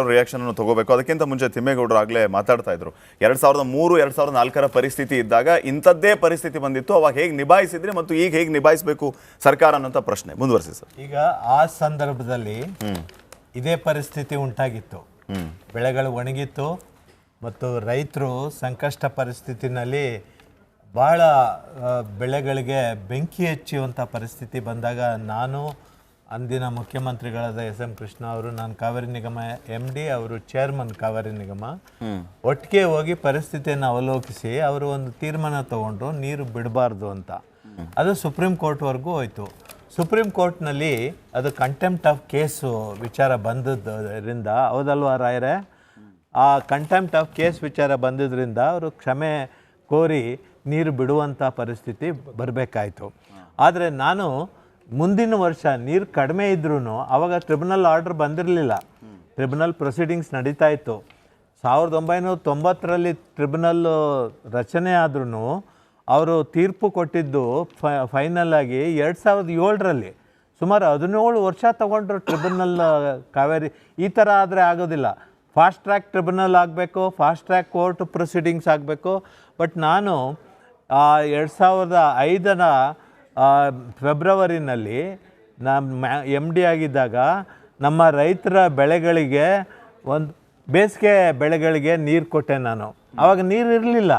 Reaction ಅನ್ನು ತಗೋಬೇಕು. ಅದಕ್ಕಿಂತ ಮುಂಚೆ ತಿಮ್ಮೇಗೌಡರು ಆಗಲೇ ಮಾತಾಡ್ತಾ ಇದ್ರು 2003-2004 ಪರಿಸ್ಥಿತಿ ಇದ್ದಾಗ ಇಂಥದ್ದೇ ಪರಿಸ್ಥಿತಿ ಬಂದಿತ್ತು, ಅವಾಗ ಹೇಗೆ ನಿಭಾಯಿಸಿದ್ರಿ ಮತ್ತು ಈಗ ಹೇಗೆ ನಿಭಾಯಿಸಬೇಕು ಸರ್ಕಾರ ಅನ್ನೋಂಥ ಪ್ರಶ್ನೆ ಮುಂದುವರಿಸಿ ಸರ್. ಈಗ ಆ ಸಂದರ್ಭದಲ್ಲಿ ಇದೇ ಪರಿಸ್ಥಿತಿ ಉಂಟಾಗಿತ್ತು, ಬೆಳೆಗಳು ಒಣಗಿತ್ತು ಮತ್ತು ರೈತರು ಸಂಕಷ್ಟ ಪರಿಸ್ಥಿತಿನಲ್ಲಿ ಭಾಳ ಬೆಳೆಗಳಿಗೆ ಬೆಂಕಿ ಹಚ್ಚುವಂಥ ಪರಿಸ್ಥಿತಿ ಬಂದಾಗ ನಾನು ಅಂದಿನ ಮುಖ್ಯಮಂತ್ರಿಗಳಾದ ಎಸ್.ಎಂ. ಕೃಷ್ಣ ಅವರು, ನಾನು ಕಾವೇರಿ ನಿಗಮ MD, ಅವರು ಚೇರ್ಮನ್ ಕಾವೇರಿ ನಿಗಮ, ಒಟ್ಟಿಗೆ ಹೋಗಿ ಪರಿಸ್ಥಿತಿಯನ್ನು ಅವಲೋಕಿಸಿ ಅವರು ಒಂದು ತೀರ್ಮಾನ ತಗೊಂಡ್ರು, ನೀರು ಬಿಡಬಾರ್ದು ಅಂತ. ಅದು ಸುಪ್ರೀಂ ಕೋರ್ಟ್ವರೆಗೂ ಹೋಯಿತು. ಸುಪ್ರೀಂ ಕೋರ್ಟ್ನಲ್ಲಿ ಅದು ಕಂಟೆಂಪ್ಟ್ ಆಫ್ ಕೇಸು ವಿಚಾರ ಬಂದದ್ರಿಂದ, ಹೌದಲ್ವಾ ರಾಯರೇ? ಆ ಕಂಟೆಂಪ್ಟ್ ಆಫ್ ಕೇಸ್ ವಿಚಾರ ಬಂದಿದ್ದರಿಂದ ಅವರು ಕ್ಷಮೆ ಕೋರಿ ನೀರು ಬಿಡುವಂಥ ಪರಿಸ್ಥಿತಿ ಬರಬೇಕಾಯಿತು. ಆದರೆ ನಾನು ಮುಂದಿನ ವರ್ಷ ನೀರು ಕಡಿಮೆ ಇದ್ರೂ ಆವಾಗ ಟ್ರಿಬ್ಯುನಲ್ ಆರ್ಡರ್ ಬಂದಿರಲಿಲ್ಲ, ಟ್ರಿಬ್ಯುನಲ್ ಪ್ರೊಸೀಡಿಂಗ್ಸ್ ನಡೀತಾ ಇತ್ತು. 1990ರಲ್ಲಿ ಟ್ರಿಬ್ಯುನಲ್ ರಚನೆ ಆದ್ರೂ ಅವರು ತೀರ್ಪು ಕೊಟ್ಟಿದ್ದು ಫೈನಲ್ ಆಗಿ 2007ರಲ್ಲಿ. ಸುಮಾರು 17 ವರ್ಷ ತಗೊಂಡ್ರು ಟ್ರಿಬ್ಯುನಲ್ ಕಾವೇರಿ. ಈ ಥರ ಆದರೆ ಆಗೋದಿಲ್ಲ, ಫಾಸ್ಟ್ ಟ್ರ್ಯಾಕ್ ಟ್ರಿಬ್ಯುನಲ್ ಆಗಬೇಕು, ಫಾಸ್ಟ್ ಟ್ರ್ಯಾಕ್ ಕೋರ್ಟ್ ಪ್ರೊಸೀಡಿಂಗ್ಸ್ ಆಗಬೇಕು. ಬಟ್ ನಾನು 2005ರ ಫೆಬ್ರವರಿನಲ್ಲಿ ನಾನು MD ಆಗಿದ್ದಾಗ ನಮ್ಮ ರೈತರ ಬೆಳೆಗಳಿಗೆ ಒಂದು ಬೇಸಿಗೆ ಬೆಳೆಗಳಿಗೆ ನೀರು ಕೊಟ್ಟೆ ನಾನು. ಆವಾಗ ನೀರು ಇರಲಿಲ್ಲ,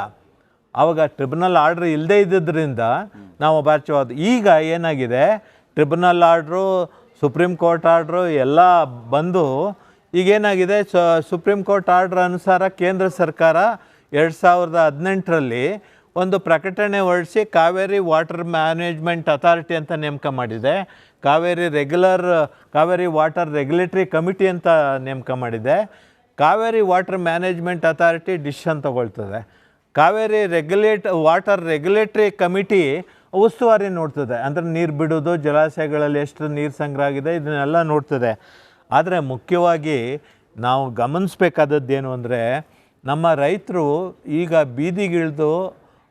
ಆವಾಗ ಟ್ರಿಬ್ಯುನಲ್ ಆರ್ಡ್ರ್ ಇಲ್ಲದೇ ಇದ್ದಿದ್ದರಿಂದ ನಾವು ಬಾರ್ಚೋದು. ಈಗ ಏನಾಗಿದೆ, tribunal order, supreme court order ಎಲ್ಲ ಬಂದು ಈಗೇನಾಗಿದೆ, ಸುಪ್ರೀಂ ಕೋರ್ಟ್ ಆರ್ಡ್ರ್ ಅನುಸಾರ ಕೇಂದ್ರ ಸರ್ಕಾರ 2018ರಲ್ಲಿ ಒಂದು ಪ್ರಕಟಣೆ ಹೊರಡಿಸಿ ಕಾವೇರಿ ವಾಟರ್ ಮ್ಯಾನೇಜ್ಮೆಂಟ್ ಅಥಾರಿಟಿ ಅಂತ ನೇಮಕ ಮಾಡಿದೆ, ಕಾವೇರಿ ವಾಟರ್ ರೆಗ್ಯುಲೇಟರಿ ಕಮಿಟಿ ಅಂತ ನೇಮಕ ಮಾಡಿದೆ. Kaveri water management authority decision ತಗೊಳ್ತದೆ, ಕಾವೇರಿ ವಾಟರ್ ರೆಗ್ಯುಲೇಟರಿ ಕಮಿಟಿ ಉಸ್ತುವಾರಿ ನೋಡ್ತದೆ, ಅಂದರೆ ನೀರು ಬಿಡೋದು, ಜಲಾಶಯಗಳಲ್ಲಿ ಎಷ್ಟು ನೀರು ಸಂಗ್ರಹ ಆಗಿದೆ ಇದನ್ನೆಲ್ಲ ನೋಡ್ತದೆ. ಆದರೆ ಮುಖ್ಯವಾಗಿ ನಾವು ಗಮನಿಸಬೇಕಾದದ್ದೇನು ಅಂದರೆ, ನಮ್ಮ ರೈತರು ಈಗ ಬೀದಿಗಿಳಿದು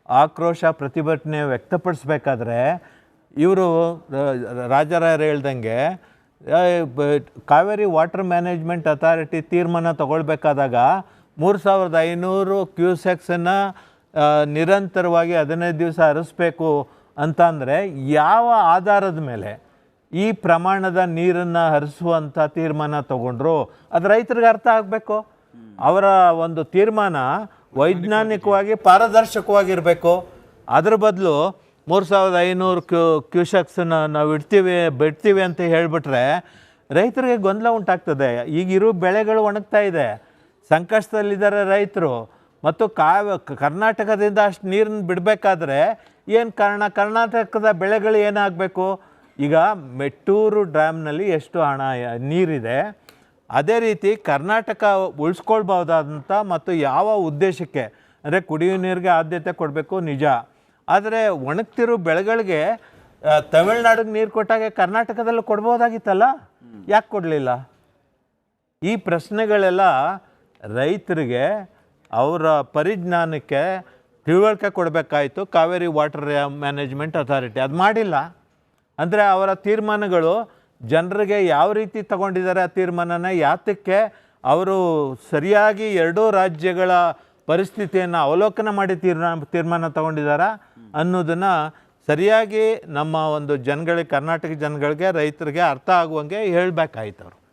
ಆಕ್ರೋಶ ಪ್ರತಿಭಟನೆ ವ್ಯಕ್ತಪಡಿಸ್ಬೇಕಾದ್ರೆ ಇವರು ರಾಜರಾಯರು ಹೇಳ್ದಂಗೆ ಕಾವೇರಿ ವಾಟರ್ ಮ್ಯಾನೇಜ್ಮೆಂಟ್ ಅಥಾರಿಟಿ ತೀರ್ಮಾನ ತಗೊಳ್ಬೇಕಾದಾಗ 3500 ಕ್ಯೂಸೆಕ್ಸನ್ನು ನಿರಂತರವಾಗಿ 15 ದಿವಸ ಹರಿಸ್ಬೇಕು ಅಂತಂದರೆ ಯಾವ ಆಧಾರದ ಮೇಲೆ ಈ ಪ್ರಮಾಣದ ನೀರನ್ನು ಹರಿಸುವಂಥ ತೀರ್ಮಾನ ತಗೊಂಡ್ರು ಅದು ರೈತರಿಗೆ ಅರ್ಥ ಆಗಬೇಕು. ಅವರ ಒಂದು ತೀರ್ಮಾನ ವೈಜ್ಞಾನಿಕವಾಗಿ ಪಾರದರ್ಶಕವಾಗಿರಬೇಕು. ಅದರ ಬದಲು 3500 ಕ್ಯೂಸೆಕ್ಸನ್ನು ನಾವು ಬಿಡ್ತೀವಿ ಅಂತ ಹೇಳಿಬಿಟ್ರೆ ರೈತರಿಗೆ ಗೊಂದಲ ಉಂಟಾಗ್ತದೆ. ಈಗಿರೋ ಬೆಳೆಗಳು ಒಣಗ್ತಾ ಇದೆ, ಸಂಕಷ್ಟದಲ್ಲಿದ್ದಾರೆ ರೈತರು. ಮತ್ತು ಕರ್ನಾಟಕದಿಂದ ಅಷ್ಟು ನೀರನ್ನು ಬಿಡಬೇಕಾದ್ರೆ ಏನು ಕಾರಣ, ಕರ್ನಾಟಕದ ಬೆಳೆಗಳು ಏನಾಗಬೇಕು? ಈಗ ಮೆಟ್ಟೂರು ಡ್ಯಾಮ್ನಲ್ಲಿ ಎಷ್ಟು ಹಣ ನೀರಿದೆ, ಅದೇ ರೀತಿ ಕರ್ನಾಟಕ ಉಳಿಸ್ಕೊಳ್ಬಹುದಾದಂಥ ಮತ್ತು ಯಾವ ಉದ್ದೇಶಕ್ಕೆ ಅಂದರೆ ಕುಡಿಯುವ ನೀರಿಗೆ ಆದ್ಯತೆ ಕೊಡಬೇಕು ನಿಜ. ಆದರೆ ಒಣಗ್ತಿರೋ ಬೆಳೆಗಳಿಗೆ ತಮಿಳ್ನಾಡಿಗೆ ನೀರು ಕೊಟ್ಟಾಗೆ ಕರ್ನಾಟಕದಲ್ಲೂ ಕೊಡ್ಬೋದಾಗಿತ್ತಲ್ಲ, ಯಾಕೆ ಕೊಡಲಿಲ್ಲ? ಈ ಪ್ರಶ್ನೆಗಳೆಲ್ಲ ರೈತರಿಗೆ ಅವರ ಪರಿಜ್ಞಾನಕ್ಕೆ ತಿಳುವಳಿಕೆ ಕೊಡಬೇಕಾಯಿತು ಕಾವೇರಿ ವಾಟರ್ ಮ್ಯಾನೇಜ್ಮೆಂಟ್ ಅಥಾರಿಟಿ. ಅದು ಮಾಡಿಲ್ಲ. ಅಂದರೆ ಅವರ ತೀರ್ಮಾನಗಳು ಜನರಿಗೆ ಯಾವ ರೀತಿ ತಗೊಂಡಿದ್ದಾರೆ, ಆ ತೀರ್ಮಾನನ ಯಾತಕ್ಕೆ ಅವರು ಸರಿಯಾಗಿ ಎರಡೂ ರಾಜ್ಯಗಳ ಪರಿಸ್ಥಿತಿಯನ್ನು ಅವಲೋಕನ ಮಾಡಿ ತೀರ್ಮಾನ ತಗೊಂಡಿದ್ದಾರೆ ಅನ್ನೋದನ್ನು ಸರಿಯಾಗಿ ನಮ್ಮ ಒಂದು ಜನಗಳಿಗೆ, ಕರ್ನಾಟಕ ಜನಗಳಿಗೆ, ರೈತರಿಗೆ ಅರ್ಥ ಆಗುವಂಗೆ ಹೇಳಬೇಕಾಯ್ತು ಅವರು.